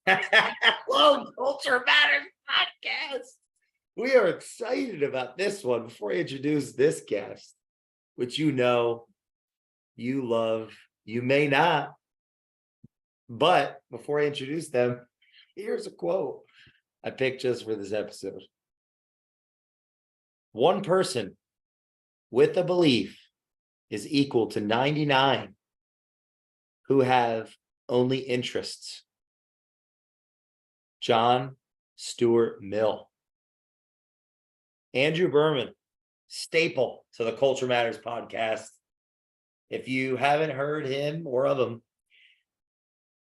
Whoa, Culture Matters podcast. We are excited about this one. Before I introduce this guest, which you know, you love, you may not, but before I introduce them, here's a quote I picked just for this episode. One person with a belief is equal to 99 who have only interests. John Stuart Mill. Andrew Berman, staple to the Culture Matters podcast. If you haven't heard him or of him,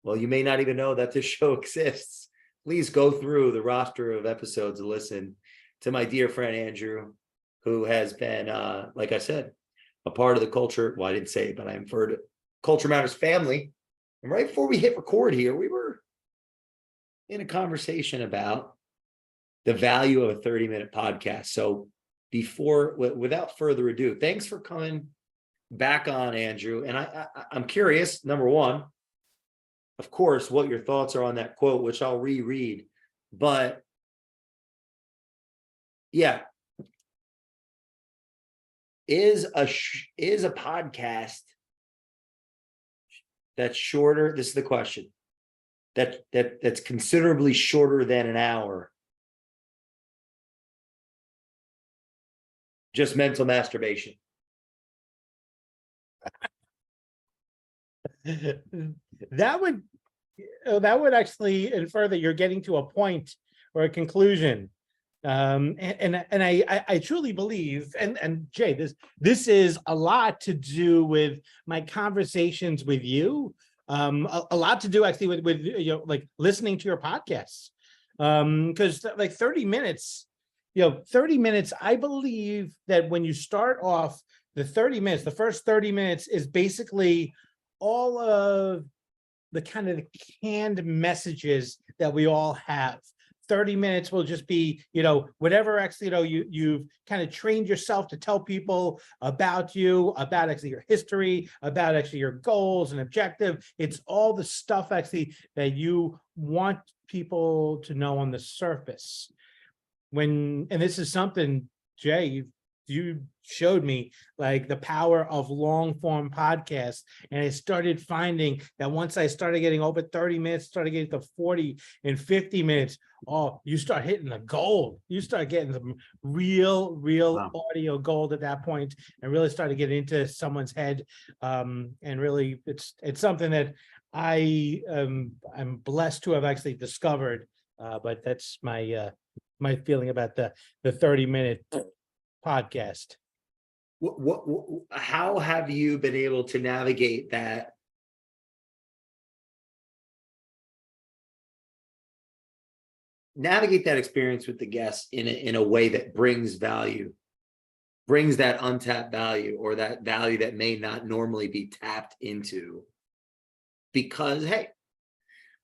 well, you may not even know that this show exists. Please go through the roster of episodes and listen to my dear friend Andrew, who has been, like I said, a part of the culture. Well, I didn't say it, but I inferred it. Culture Matters family. And right before we hit record here, we were in a conversation about the value of a 30-minute podcast. So without further ado, thanks for coming back on, Andrew. And I'm curious, number one, of course, what your thoughts are on that quote, which I'll reread. But yeah, is a podcast that's shorter? This is the question. That's considerably shorter than an hour. Just mental masturbation. That would actually infer that you're getting to a point or a conclusion. And I truly believe, and Jay, this is a lot to do with my conversations with you. A lot to do actually with like listening to your podcasts. Because like 30 minutes, 30 minutes, I believe that when you start off the 30 minutes, the first 30 minutes is basically all of the kind of the canned messages that we all have. 30 minutes will just be, whatever actually, you've kind of trained yourself to tell people about you, about actually your history, about actually your goals and objective. It's all the stuff actually that you want people to know on the surface. And this is something, Jay, you showed me, like the power of long form podcasts. And I started finding that once I started getting over 30 minutes, started getting to 40 and 50 minutes, you start hitting the gold. You start getting some real wow. Audio gold at that point, and really started getting into someone's head. And really it's something that I'm blessed to have actually discovered. But that's my feeling about the 30-minute podcast. How have you been able to navigate that? Navigate that experience with the guests in a way that brings value, brings that untapped value, or that value that may not normally be tapped into. Because hey,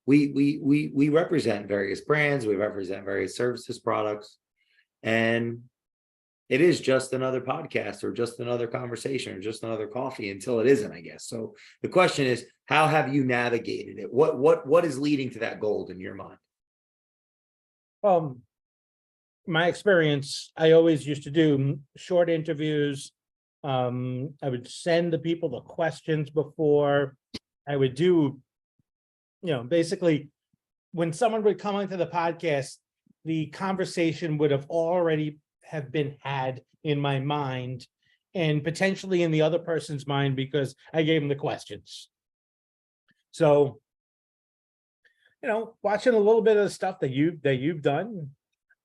we represent various brands, we represent various services, products, and it is just another podcast or just another conversation or just another coffee until it isn't, I guess. So the question is, how have you navigated it? What is leading to that gold in your mind? My experience, I always used to do short interviews. I would send the people the questions before. I would do, basically when someone would come onto the podcast, the conversation would have already have been had in my mind and potentially in the other person's mind because I gave them the questions. So, watching a little bit of the stuff that you've done,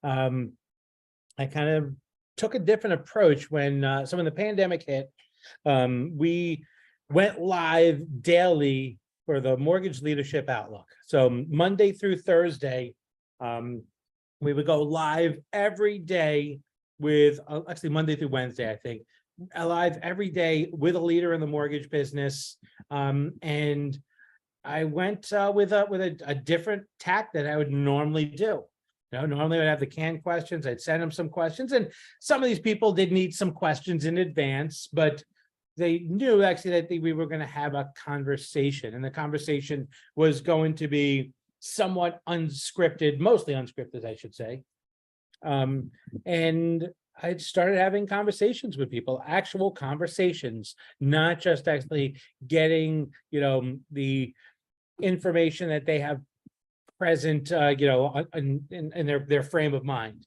I kind of took a different approach when when the pandemic hit. We went live daily for the Mortgage Leadership Outlook. So Monday through Thursday, we would go live every day with, actually Monday through Wednesday, I think, live every day with a leader in the mortgage business. And I went with a different tack that I would normally do. Normally I'd have the canned questions. I'd send them some questions, and some of these people did need some questions in advance, but they knew actually that we were going to have a conversation, and the conversation was going to be somewhat unscripted, mostly unscripted, I should say. And I started having conversations with people, actual conversations, not just actually getting, the information that they have present, in their frame of mind.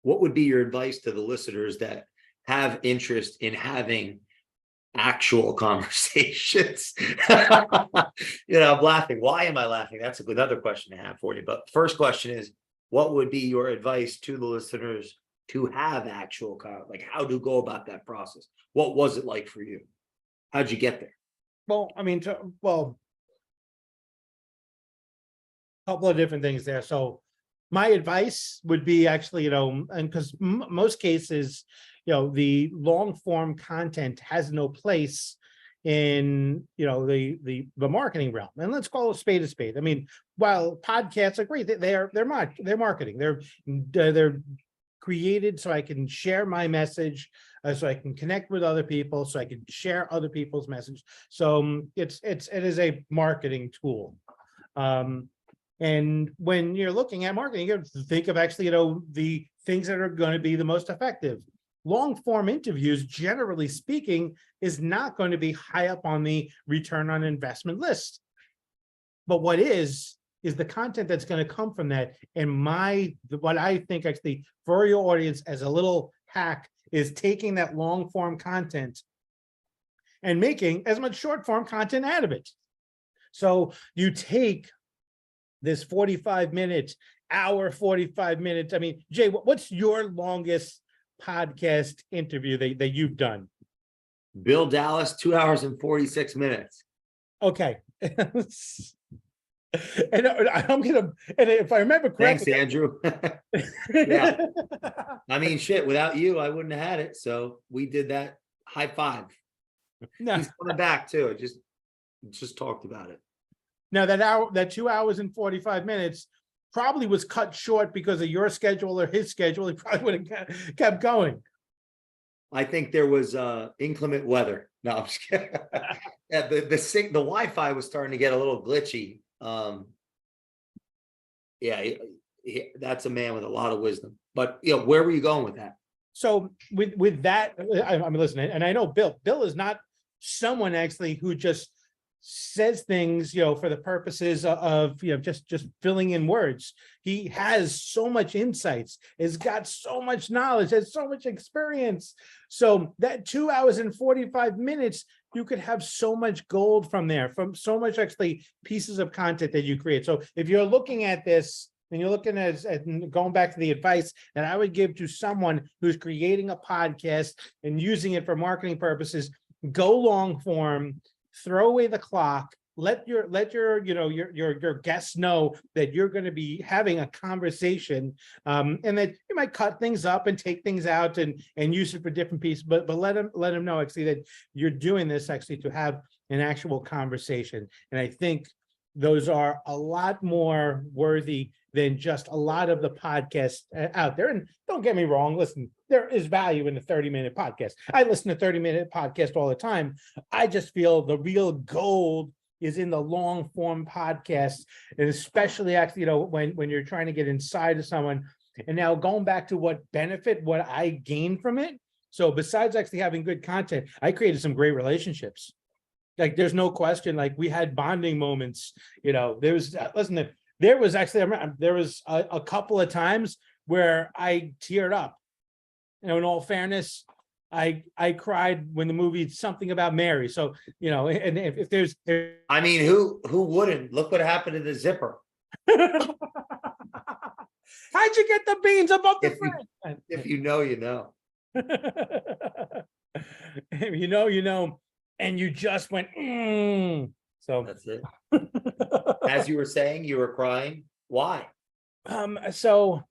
What would be your advice to the listeners that have interest in having actual conversations? I'm laughing. Why am I laughing? That's another question to have for you. But first question is, what would be your advice to the listeners to have actual like how to go about that process? What was it like for you? How'd you get there? Well, I mean, a couple of different things there. So my advice would be actually, and because most cases, the long form content has no place in, the marketing realm. And let's call a spade. I mean, while podcasts are great, they're marketing. They're created so I can share my message, so I can connect with other people, so I can share other people's message. So it is a marketing tool. And when you're looking at marketing, you have to think of actually, the things that are going to be the most effective. Long form interviews, generally speaking, is not going to be high up on the return on investment list. But what is the content that's going to come from that. And what I think actually for your audience as a little hack is taking that long form content and making as much short form content out of it. So you take this 45-minute, hour, 45 minutes. I mean, Jay, what's your longest podcast interview that you've done? Bill Dallas, 2 hours and 46 minutes. Okay. And if I remember correctly. Thanks, Andrew. Yeah. I mean, shit, without you, I wouldn't have had it. So we did that. High five. No. He's coming back too. Just talked about it. Now that 2 hours and 45 minutes probably was cut short because of your schedule or his schedule. He probably would have kept going. I think there was inclement weather. No, I'm just kidding. Yeah, the Wi-Fi was starting to get a little glitchy. That's a man with a lot of wisdom. But where were you going with that? So with that, I'm listening, and I know Bill is not someone actually who just says things, for the purposes of, just filling in words. He has so much insights, has got so much knowledge, has so much experience. So that 2 hours and 45 minutes, you could have so much gold from there, from so much actually pieces of content that you create. So if you're looking at this and you're looking at going back to the advice that I would give to someone who's creating a podcast and using it for marketing purposes, go long form. Throw away the clock. Let your guests know that you're going to be having a conversation, and that you might cut things up and take things out and use it for different pieces. But let them know actually that you're doing this actually to have an actual conversation. And I think those are a lot more worthy than just a lot of the podcasts out there. And don't get me wrong, listen, there is value in the 30-minute podcast. I listen to 30-minute podcast all the time. I just feel the real gold is in the long form podcast, and especially actually, when you're trying to get inside of someone. And now going back to what I gain from it. So besides actually having good content, I created some great relationships. Like there's no question, like we had bonding moments, there was a couple of times where I teared up. In all fairness, I cried when the movie Something About Mary. So, and if there's, I mean, who wouldn't? Look what happened to the zipper. how'd you get the beans above the fry? If you know, you know. You know, and you just went, So that's it. As you were saying, you were crying. Why? So,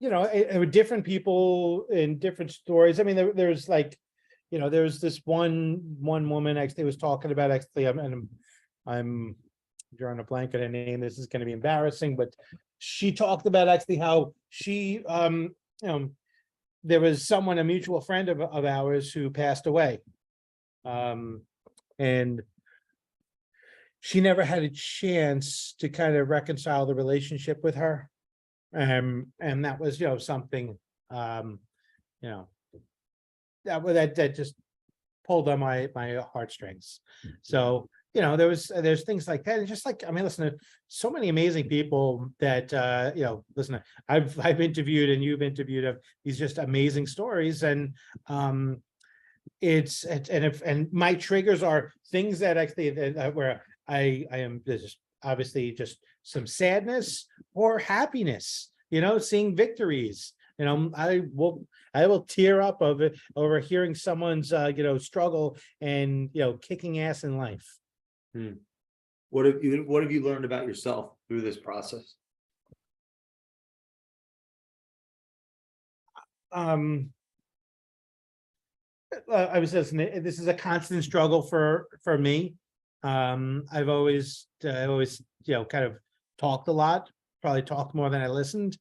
different people in different stories. I mean, there's like, there's this one woman actually was talking about actually, I'm drawing a blank on her name. This is going to be embarrassing, but she talked about actually how she, there was someone, a mutual friend of ours who passed away. And she never had a chance to kind of reconcile the relationship with her. And that was, something, you know, that just pulled on my heartstrings. So, there's things like that. And just like, I mean, listen, so many amazing people that, listen, I've interviewed and you've interviewed of these just amazing stories. And, and my triggers are things that actually where I am just obviously just some sadness or happiness, seeing victories. I will tear up of it over hearing someone's struggle and kicking ass in life. What have you learned about yourself through this process? I was listening. This is a constant struggle for me. I've always kind of talked a lot, probably talked more than I listened.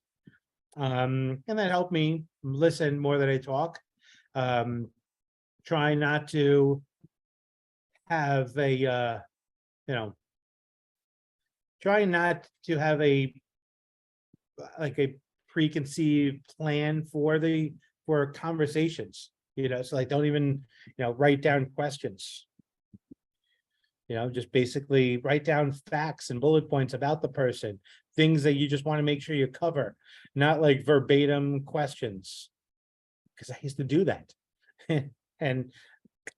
And that helped me listen more than I talk. Try not to have a, try not to have a preconceived plan for conversations. So like don't even, write down questions. Just basically write down facts and bullet points about the person, things that you just want to make sure you cover, not like verbatim questions. Because I used to do that. And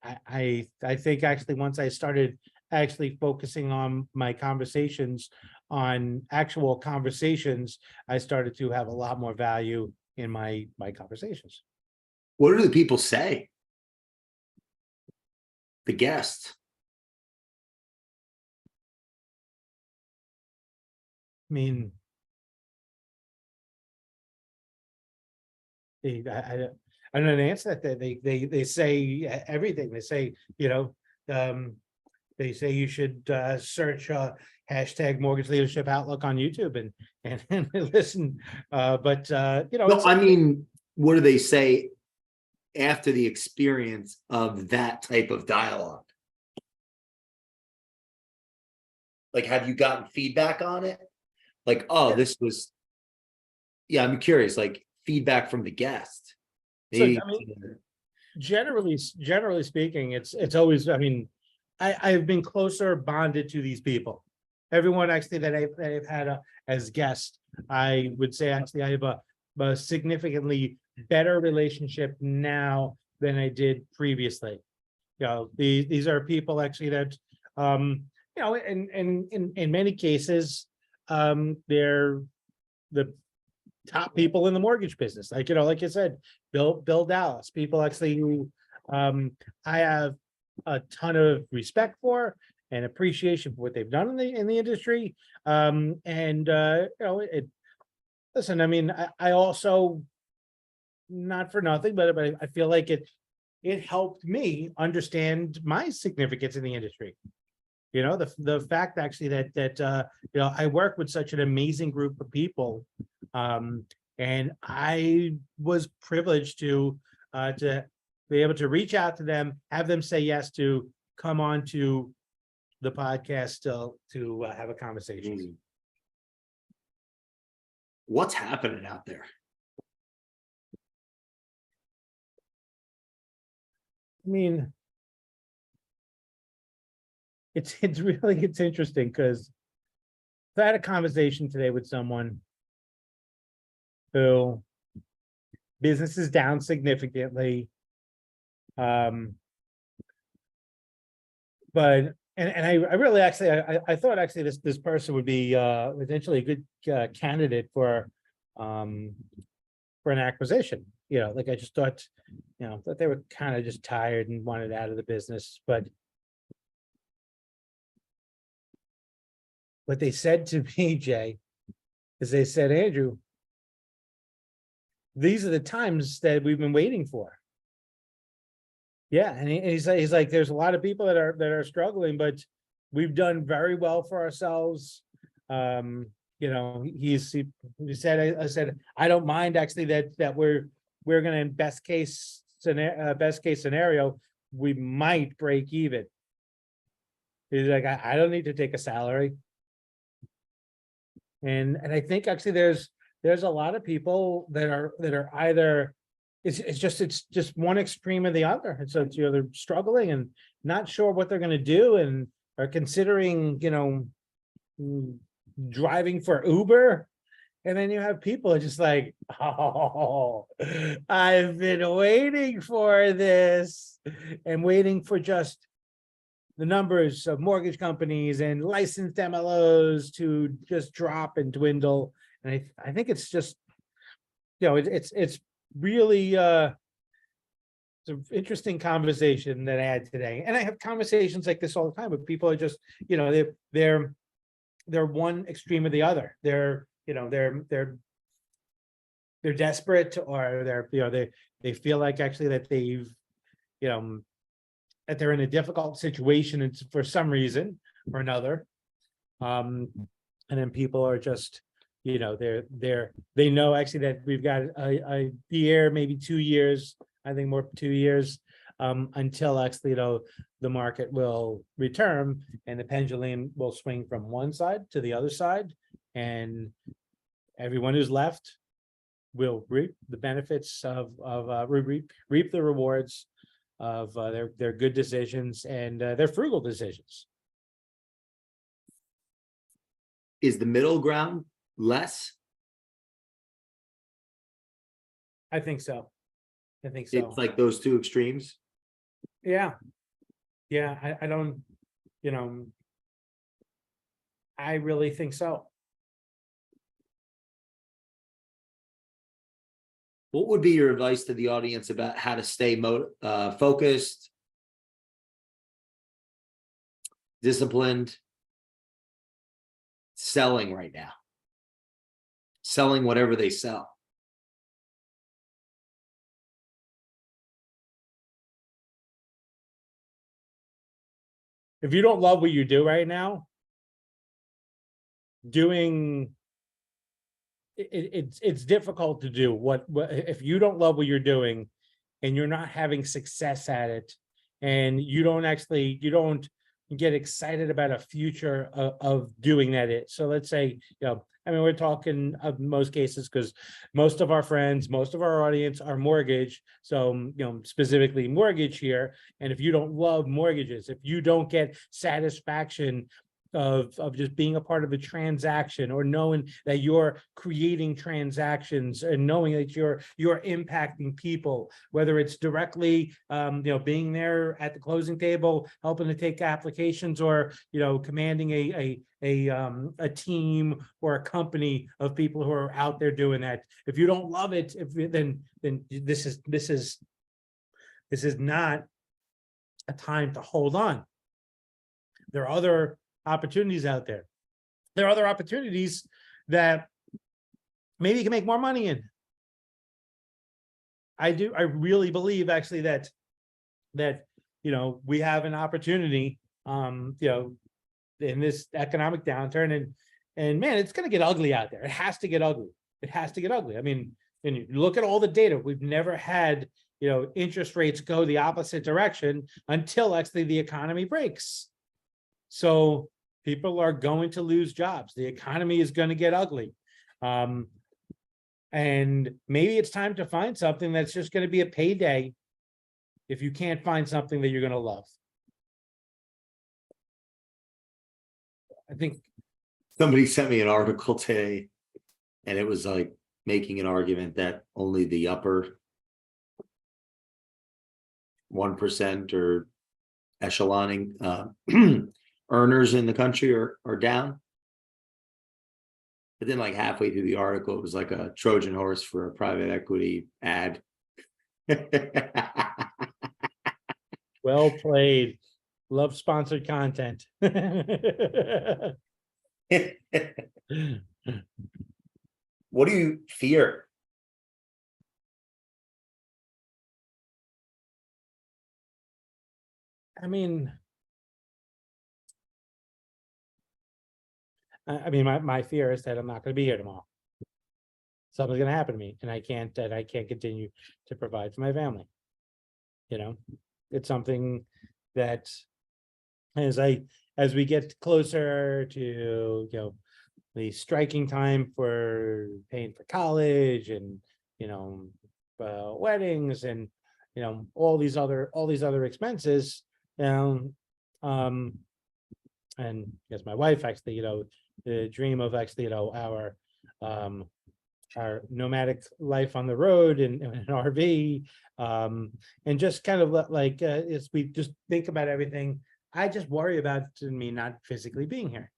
I think actually once I started actually focusing on my conversations on actual conversations, I started to have a lot more value in my conversations. What do the people say? The guests. I mean, I don't know the answer that they say everything. They say, they say you should search hashtag mortgage leadership outlook on YouTube and listen. But No, I mean, what do they say after the experience of that type of dialogue? Like, have you gotten feedback on it? Like, oh, this was, yeah, I'm curious, like feedback from the guest. Maybe, so, I mean, generally speaking, it's always, I mean, I've been closer bonded to these people. Everyone actually that I've had as guests, I would say actually I have a significantly better relationship now than I did previously. These are people actually that, in many cases, they're the top people in the mortgage business. Like, like I said, Bill Dallas, people actually who I have a ton of respect for and appreciation for what they've done in the industry. Listen, I mean, I also, not for nothing, but I feel like it helped me understand my significance in the industry. The fact actually that I work with such an amazing group of people, and I was privileged to be able to reach out to them, have them say yes to come on to the podcast to have a conversation. What's happening out there? I mean, it's interesting because I had a conversation today with someone who business is down significantly. But I really actually I thought actually this person would be potentially a good candidate for an acquisition. Like I just thought, that they were kind of just tired and wanted out of the business. But what they said to me, Jay, is they said, Andrew, these are the times that we've been waiting for. Yeah, and he's like, there's a lot of people that are struggling, but we've done very well for ourselves. He said, I said, I don't mind actually that we're gonna, in best case scenario, we might break even. He's like, I don't need to take a salary. And I think actually there's a lot of people that are either it's just one extreme or the other. And so it's, they're struggling and not sure what they're gonna do and are considering, driving for Uber. And then you have people are just like, oh, I've been waiting for this and waiting for just the numbers of mortgage companies and licensed MLOs to just drop and dwindle. And I think it's just, it's really it's an interesting conversation that I had today. And I have conversations like this all the time, but people are just, they're one extreme or the other. They're desperate, or they feel like actually that they've, that they're in a difficult situation and for some reason or another. And then people are just, they know actually that we've got a year, maybe 2 years, I think more 2 years, until actually, the market will return and the pendulum will swing from one side to the other side. And everyone who's left will reap the benefits of reap the rewards of their good decisions and their frugal decisions. Is the middle ground less? I think so. It's like those two extremes. Yeah. I don't, I really think so. What would be your advice to the audience about how to stay focused, disciplined, selling right now? Selling whatever they sell. If you don't love what you do right now, it's difficult to do what if you don't love what you're doing and you're not having success at it, and you don't get excited about a future of doing that. So let's say, we're talking of most cases because most of our friends, most of our audience are mortgage. So, specifically mortgage here. And if you don't love mortgages, if you don't get satisfaction of just being a part of a transaction, or knowing that you're creating transactions and knowing that you're impacting people, whether it's directly, being there at the closing table, helping to take applications, or, commanding a team or a company of people who are out there doing that. If you don't love it, then this is not a time to hold on. There are other opportunities out there. There are other opportunities that maybe you can make more money in. I really believe actually that we have an opportunity, in this economic downturn, and man, it's going to get ugly out there. It has to get ugly. I mean, and you look at all the data, we've never had, interest rates go the opposite direction until actually the economy breaks. So people are going to lose jobs. The economy is going to get ugly. And maybe it's time to find something that's just going to be a payday if you can't find something that you're going to love. I think somebody sent me an article today, and it was like making an argument that only the upper 1% or echeloning earners in the country are down. But then like halfway through the article, it was like a Trojan horse for a private equity ad. Well played. Love sponsored content. What do you fear? I mean, my fear is that I'm not going to be here tomorrow. Something's going to happen to me, and I can't continue to provide for my family. It's something that, as I as we get closer to, the striking time for paying for college and, weddings and, all these other expenses, um, and yes, my wife actually, the dream of actually, um, our nomadic life on the road and an RV, and just kind of like, as we just think about everything, I just worry about me not physically being here.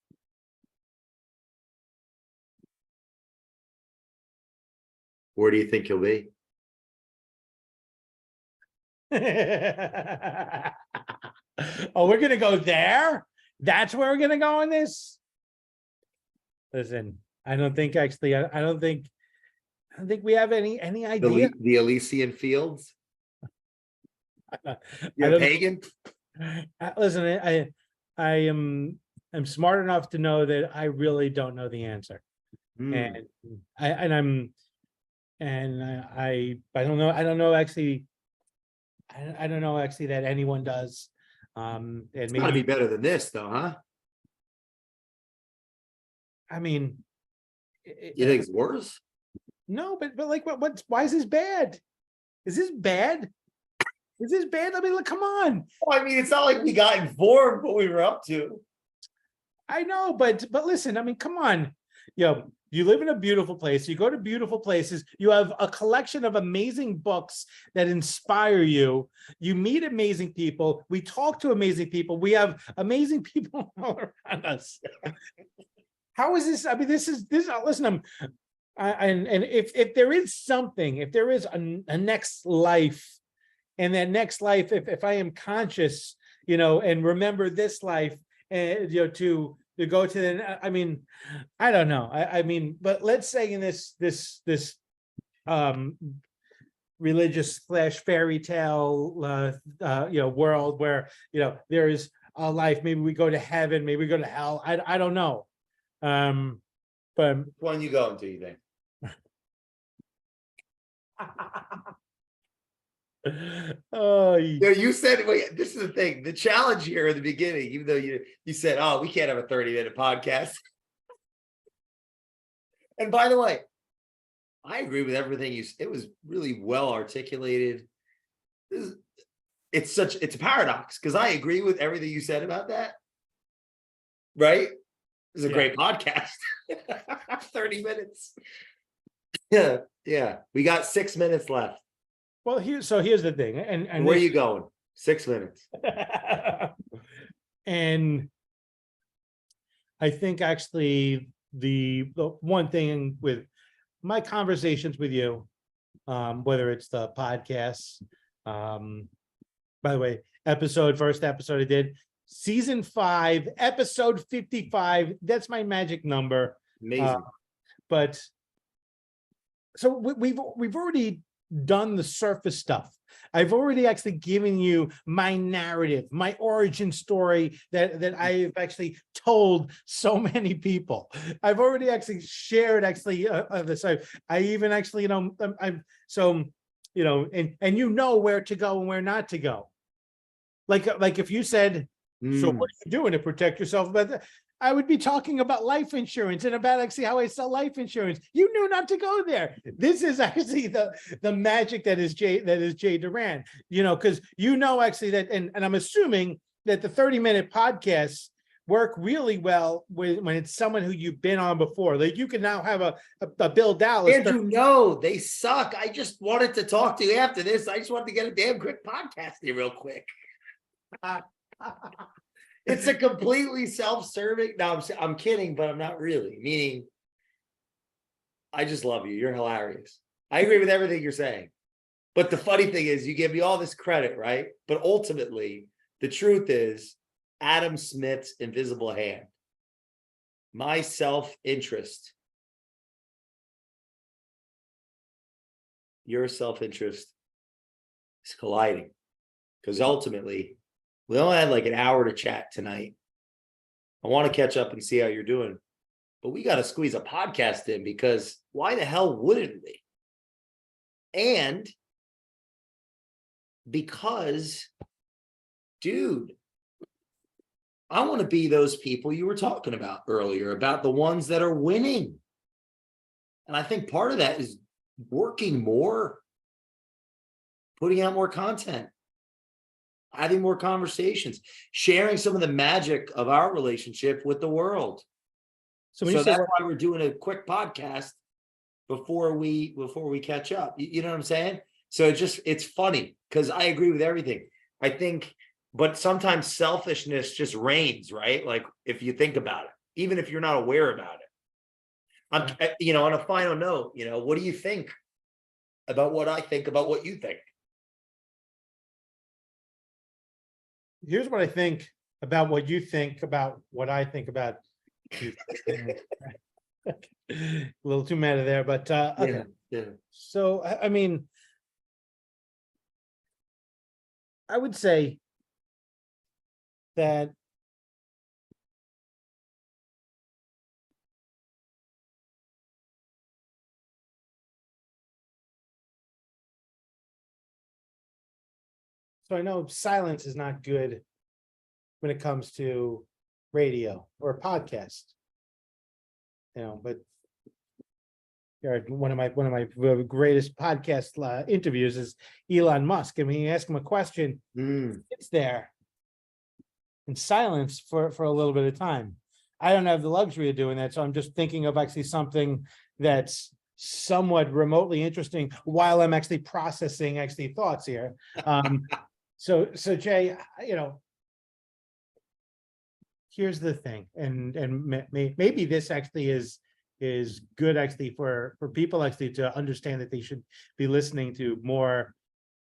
Where do you think you'll be? Oh, we're gonna go there? That's where we're gonna go in this? Listen, I don't think actually, I don't think we have any idea. The Elysian Fields? I You're a don't pagan? listen, I'm smart enough to know that I really don't know the answer. Hmm. I don't know. I don't know actually. I don't know actually that anyone does. And It's gotta be maybe, better than this, though, huh? I mean, You think it's worse? no, but like, why is this bad? Is this bad? Is this bad? I mean, look, come on. Well, I mean, it's not like we got informed what we were up to. I know, but listen, I mean, come on. You live in a beautiful place. You go to beautiful places. You have a collection of amazing books that inspire you. You meet amazing people. We talk to amazing people. We have amazing people all around us. How is this? I mean, this. Listen, and if there is something, if there is a next life, and that next life, if I am conscious, and remember this life, and to go to the, I mean, I don't know. I mean, but let's say in this religious / fairy tale world where there is a life, maybe we go to heaven, maybe we go to hell. I don't know. But Which one you going to, you think? oh, Yeah, you said, wait, this is the thing. The challenge here in the beginning, even though you said, oh, we can't have a 30-minute podcast. And by the way, I agree with everything it was really well articulated. It's a paradox because I agree with everything you said about that. Right? This is a great podcast. 30 minutes. Yeah, yeah. We got 6 minutes left. well, here's the thing, and Where are you going? 6 minutes. And I think actually the one thing with my conversations with you, whether it's the podcasts, by the way, first episode I did, season 5, episode 55. That's my magic number. Amazing. But so we've already done the surface stuff. I've already actually given you my narrative, my origin story that I've actually told so many people. I've already actually shared this. I even actually, I'm so, and where to go and where not to go. Like if you said, so what are you doing to protect yourself? But I would be talking about life insurance and about actually how I sell life insurance. You knew not to go there. This is actually the magic that is Jay Doran, because actually that, and I'm assuming that the 30-minute podcasts work really well when it's someone who you've been on before. Like you can now have a Bill Dallas. Andrew, no, they suck. I just wanted to talk to you after this. I just wanted to get a damn quick podcast here real quick. It's a completely self-serving. No, I'm kidding, but I'm not really. Meaning, I just love you. You're hilarious. I agree with everything you're saying. But the funny thing is, you give me all this credit, right? But ultimately, the truth is, Adam Smith's invisible hand, my self-interest, your self-interest is colliding. Because ultimately, we only had like an hour to chat tonight. I want to catch up and see how you're doing. But we got to squeeze a podcast in because why the hell wouldn't we? And because, dude, I want to be those people you were talking about earlier, about the ones that are winning. And I think part of that is working more, putting out more content, having more conversations, sharing some of the magic of our relationship with the world. So when you So say that's why we're doing a quick podcast before we catch up. You know what I'm saying? So it's funny because I agree with everything. I think, but sometimes selfishness just reigns, right? Like if you think about it, even if you're not aware about it. On a final note, what do you think about what I think about what you think? here's what I think about what you think about what I think about you. A little too meta there, but okay. Yeah. So I mean, I would say that so I know silence is not good when it comes to radio or podcast. But one of my greatest podcast interviews is Elon Musk. And when you ask him a question, it's there in silence for a little bit of time. I don't have the luxury of doing that, so I'm just thinking of actually something that's somewhat remotely interesting while I'm actually processing thoughts here. So Jay, here's the thing, and maybe this actually is good actually for people actually to understand that they should be listening to more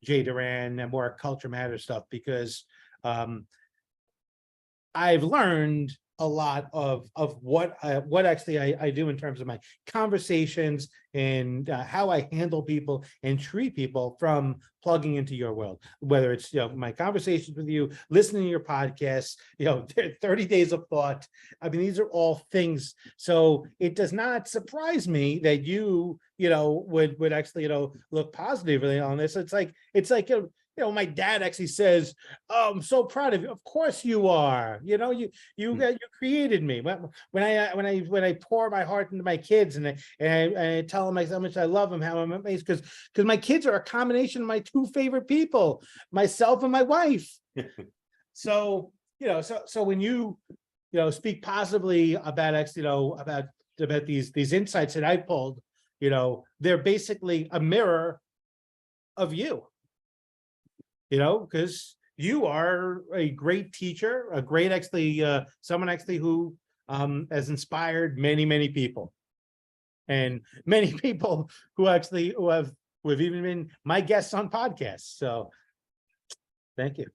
Jay Doran and more Culture Matters stuff, because I've learned a lot of what actually I do in terms of my conversations and how I handle people and treat people from plugging into your world, whether it's my conversations with you, listening to your podcasts, 30 days of thought. I mean, these are all things. So it does not surprise me that you would actually look positively on this. It's like my dad actually says, "Oh, I'm so proud of you." Of course you are. You created me. When I pour my heart into my kids and I tell them how much I love them, how I'm amazed, because my kids are a combination of my two favorite people, myself and my wife. So when you speak positively about about these insights that I pulled, they're basically a mirror of you. Because you are a great teacher, a great someone who has inspired many people, and many people who have even been my guests on podcasts. So thank you.